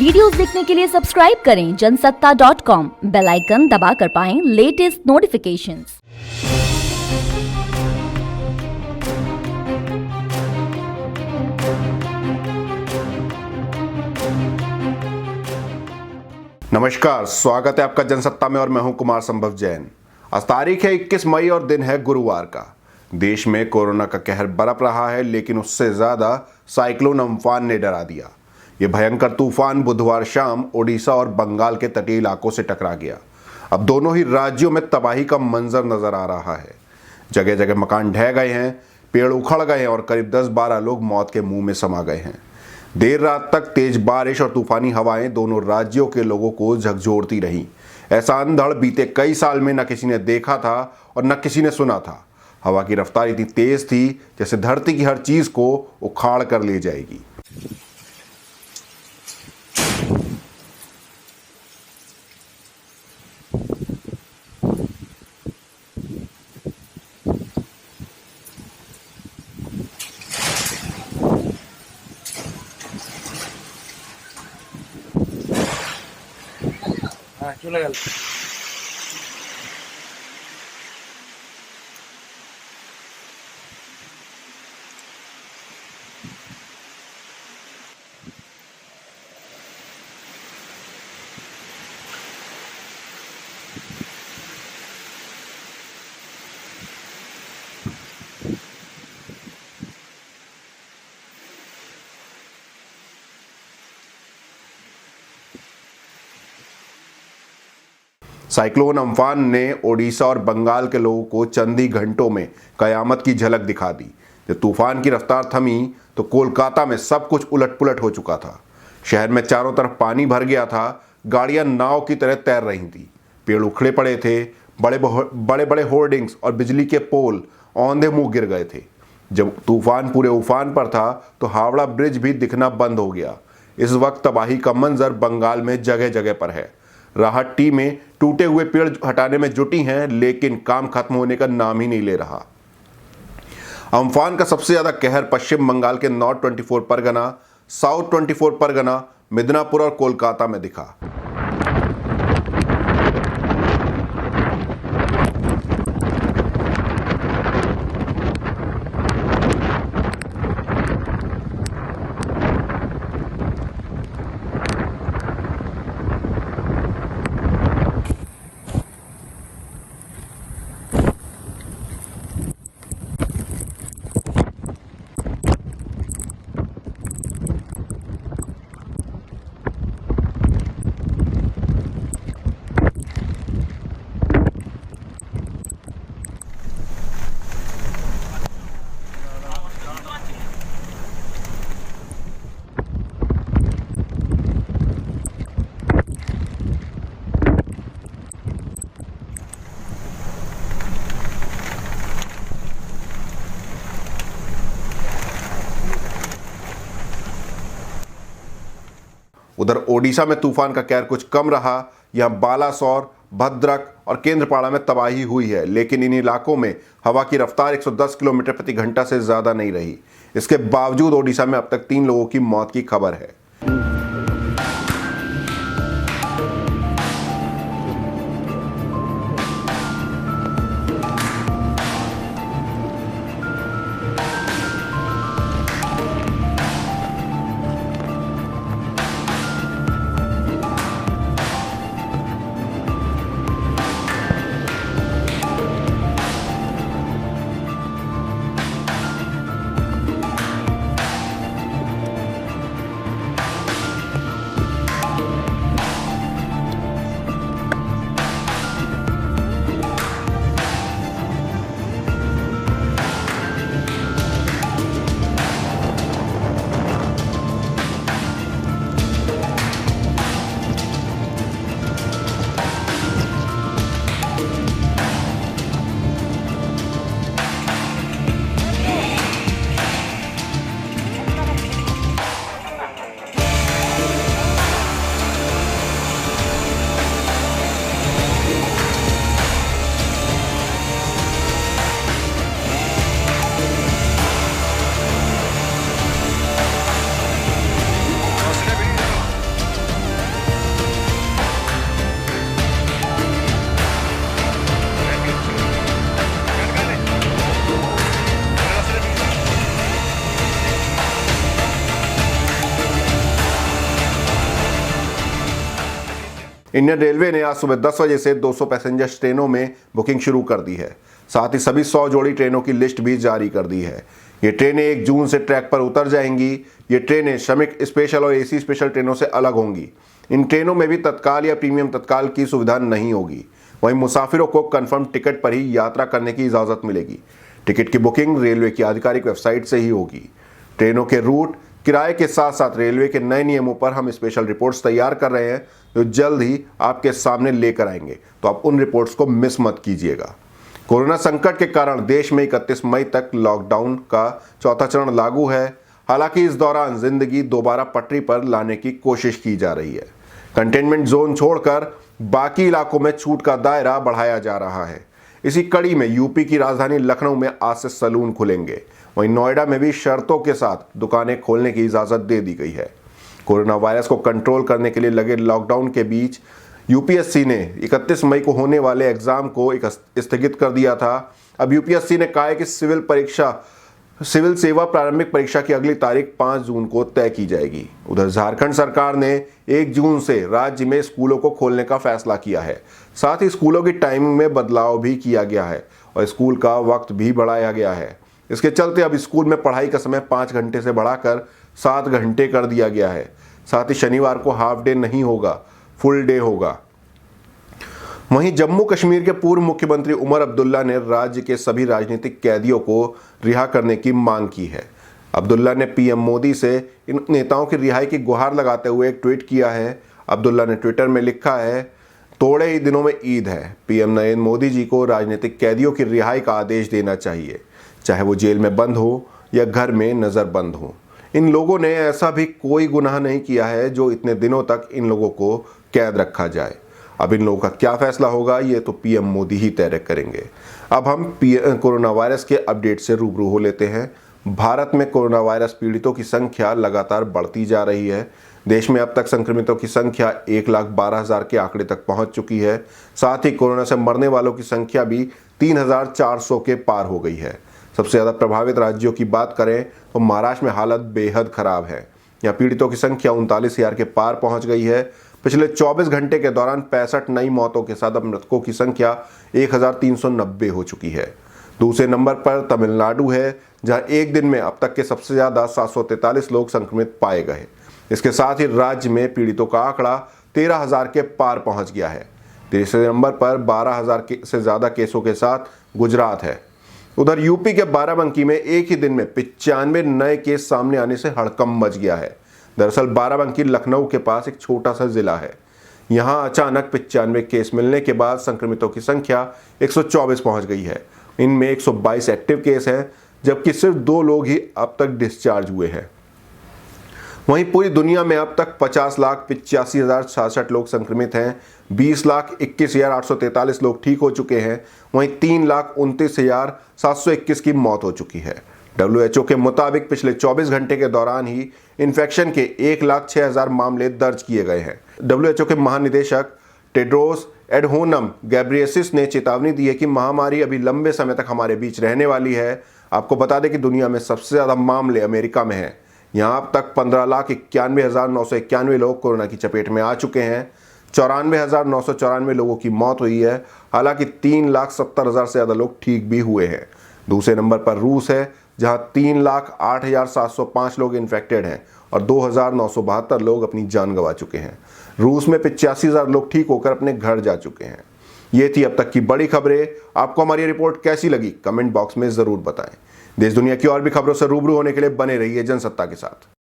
Videos देखने के लिए सब्सक्राइब करें जनसत्ता.com, बेल आइकन दबाकर पाएं लेटेस्ट नोटिफिकेशंस। नमस्कार, स्वागत है आपका जनसत्ता में और मैं हूं कुमार संभव जैन। आज तारीख है 21 मई और दिन है गुरुवार का। देश में कोरोना का कहर बरप रहा है, लेकिन उससे ज्यादा साइक्लोन अम्फान ने डरा दिया। ये भयंकर तूफान बुधवार शाम ओडिशा और बंगाल के तटीय इलाकों से टकरा गया। अब दोनों ही राज्यों में तबाही का मंजर नजर आ रहा है। जगह जगह मकान ढह गए हैं, पेड़ उखड़ गए हैं और करीब 10-12 लोग मौत के मुंह में समा गए हैं। देर रात तक तेज बारिश और तूफानी हवाएं दोनों राज्यों के लोगों को झकझोरती रहीं। ऐसा अंधड़ बीते कई साल में न किसी ने देखा था और न किसी ने सुना था। हवा की रफ्तार इतनी तेज थी जैसे धरती की हर चीज को उखाड़ कर ले जाएगी। চলে গেল। साइक्लोन अम्फान ने ओडिशा और बंगाल के लोगों को चंद ही घंटों में कयामत की झलक दिखा दी। जब तूफान की रफ्तार थमी तो कोलकाता में सब कुछ उलट-पुलट हो चुका था। शहर में चारों तरफ पानी भर गया था, गाड़ियां नाव की तरह तैर रही थी, पेड़ उखड़े पड़े थे, बड़े बड़े होर्डिंग्स और बिजली के पोल औंधे मुंह गिर गए थे। जब तूफान पूरे उफान पर था तो हावड़ा ब्रिज भी दिखना बंद हो गया। इस वक्त तबाही का मंजर बंगाल में जगह जगह पर है। राहत टीमें टूटे हुए पेड़ हटाने में जुटी हैं, लेकिन काम खत्म होने का नाम ही नहीं ले रहा। अम्फान का सबसे ज्यादा कहर पश्चिम बंगाल के नॉर्थ 24 परगना, साउथ 24 परगना, मिदनापुर और कोलकाता में दिखा। उधर ओडिशा में तूफान का कहर कुछ कम रहा। यहां बालासोर, भद्रक और केंद्रपाड़ा में तबाही हुई है, लेकिन इन इलाकों में हवा की रफ्तार 110 किलोमीटर प्रति घंटा से ज्यादा नहीं रही। इसके बावजूद ओडिशा में अब तक 3 लोगों की मौत की खबर है। इंडियन रेलवे ने आज सुबह 10 बजे से 200 पैसेंजर ट्रेनों में बुकिंग शुरू कर दी है। साथ ही सभी 100 जोड़ी ट्रेनों की लिस्ट भी जारी कर दी है। ये ट्रेनें 1 जून से ट्रैक पर उतर जाएंगी। ये ट्रेनें श्रमिक स्पेशल और एसी स्पेशल ट्रेनों से अलग होंगी। इन ट्रेनों में भी तत्काल या प्रीमियम तत्काल की सुविधा नहीं होगी। वहीं मुसाफिरों को कंफर्म टिकट पर ही यात्रा करने की इजाज़त मिलेगी। टिकट की बुकिंग रेलवे की आधिकारिक वेबसाइट से ही होगी। ट्रेनों के रूट, किराए के साथ साथ रेलवे के नए नियमों पर हम स्पेशल रिपोर्ट्स तैयार कर रहे हैं जो जल्द ही आपके सामने लेकर आएंगे, तो आप उन रिपोर्ट्स को मिस मत कीजिएगा। कोरोना संकट के कारण देश में 31 मई तक लॉकडाउन का चौथा चरण लागू है। हालांकि इस दौरान जिंदगी दोबारा पटरी पर लाने की कोशिश की जा रही है। कंटेनमेंट जोन छोड़कर बाकी इलाकों में छूट का दायरा बढ़ाया जा रहा है। इसी कड़ी में यूपी की राजधानी लखनऊ में आज से सैलून खुलेंगे। वहीं नोएडा में भी शर्तों के साथ दुकानें खोलने की इजाज़त दे दी गई है। कोरोना वायरस को कंट्रोल करने के लिए लगे लॉकडाउन के बीच यूपीएससी ने 31 मई को होने वाले एग्जाम को स्थगित कर दिया था। अब यूपीएससी ने कहा है कि सिविल सेवा प्रारंभिक परीक्षा की अगली तारीख 5 जून को तय की जाएगी। उधर झारखंड सरकार ने 1 जून से राज्य में स्कूलों को खोलने का फैसला किया है। साथ ही स्कूलों की टाइमिंग में बदलाव भी किया गया है और स्कूल का वक्त भी बढ़ाया गया है। इसके चलते अब स्कूल में पढ़ाई का समय 5 घंटे से बढ़ाकर 7 घंटे कर दिया गया है। साथ ही शनिवार को हाफ डे नहीं होगा, फुल डे होगा। वहीं जम्मू कश्मीर के पूर्व मुख्यमंत्री उमर अब्दुल्ला ने राज्य के सभी राजनीतिक कैदियों को रिहा करने की मांग की है। अब्दुल्ला ने पीएम मोदी से इन नेताओं की रिहाई की गुहार लगाते हुए एक ट्वीट किया है। अब्दुल्ला ने ट्विटर में लिखा है, थोड़े ही दिनों में ईद है। पीएम नरेंद्र मोदी जी को राजनीतिक कैदियों की रिहाई का आदेश देना चाहिए, चाहे वो जेल में बंद हो या घर में नज़रबंद हो। इन लोगों ने ऐसा भी कोई गुनाह नहीं किया है जो इतने दिनों तक इन लोगों को कैद रखा जाए। अब इन लोगों का क्या फैसला होगा ये तो पीएम मोदी ही तय करेंगे। अब हम कोरोना वायरस के अपडेट से रूबरू हो लेते हैं। भारत में कोरोना वायरस पीड़ितों की संख्या लगातार बढ़ती जा रही है। देश में अब तक संक्रमितों की संख्या 1,12,000 के आंकड़े तक पहुंच चुकी है। साथ ही कोरोना से मरने वालों की संख्या भी 3,400 के पार हो गई है। सबसे ज़्यादा प्रभावित राज्यों की बात करें तो महाराष्ट्र में हालत बेहद खराब है। यहाँ पीड़ितों की संख्या 39,000 के पार पहुंच गई है। पिछले 24 घंटे के दौरान 65 नई मौतों के साथ अब मृतकों की संख्या 1,390 हो चुकी है। दूसरे नंबर पर तमिलनाडु है, जहां एक दिन में अब तक के सबसे ज़्यादा 743 लोग संक्रमित पाए गए। इसके साथ ही राज्य में पीड़ितों का आंकड़ा 13,000 के पार पहुंच गया है। तीसरे नंबर पर 12,000 से ज़्यादा केसों के साथ गुजरात है। उधर यूपी के बाराबंकी में एक ही दिन में 95 नए केस सामने आने से हड़कंप मच गया है। दरअसल बाराबंकी लखनऊ के पास एक छोटा सा जिला है। यहां अचानक 95 केस मिलने के बाद संक्रमितों की संख्या 124 पहुंच गई है। इनमें 122 एक्टिव केस हैं, जबकि सिर्फ 2 लोग ही अब तक डिस्चार्ज हुए हैं। वहीं पूरी दुनिया में अब तक 50,85,066 लोग संक्रमित हैं। 20,21,843 लोग ठीक हो चुके हैं। वहीं 3,29,721 की मौत हो चुकी है। WHO के मुताबिक पिछले 24 घंटे के दौरान ही इन्फेक्शन के 1,06,000 मामले दर्ज किए गए हैं। WHO के महानिदेशक टेड्रोस एडहोनम गैब्रियसिस ने चेतावनी दी है कि महामारी अभी लंबे समय तक हमारे बीच रहने वाली है। आपको बता दें कि दुनिया में सबसे ज़्यादा मामले अमेरिका में हैं। यहाँ अब तक 15,91,991 लोग कोरोना की चपेट में आ चुके हैं। 94,994 लोगों की मौत हुई है। हालांकि 3,70,000 से ज़्यादा लोग ठीक भी हुए हैं। दूसरे नंबर पर रूस है, जहां 3,08,705 लोग इन्फेक्टेड हैं और 2,972 लोग अपनी जान गंवा चुके हैं। रूस में 85,000 लोग ठीक होकर अपने घर जा चुके हैं। ये थी अब तक की बड़ी खबरें। आपको हमारी रिपोर्ट कैसी लगी कमेंट बॉक्स में ज़रूर बताएं। देश दुनिया की और भी खबरों से रूबरू होने के लिए बने रहिए जनसत्ता के साथ।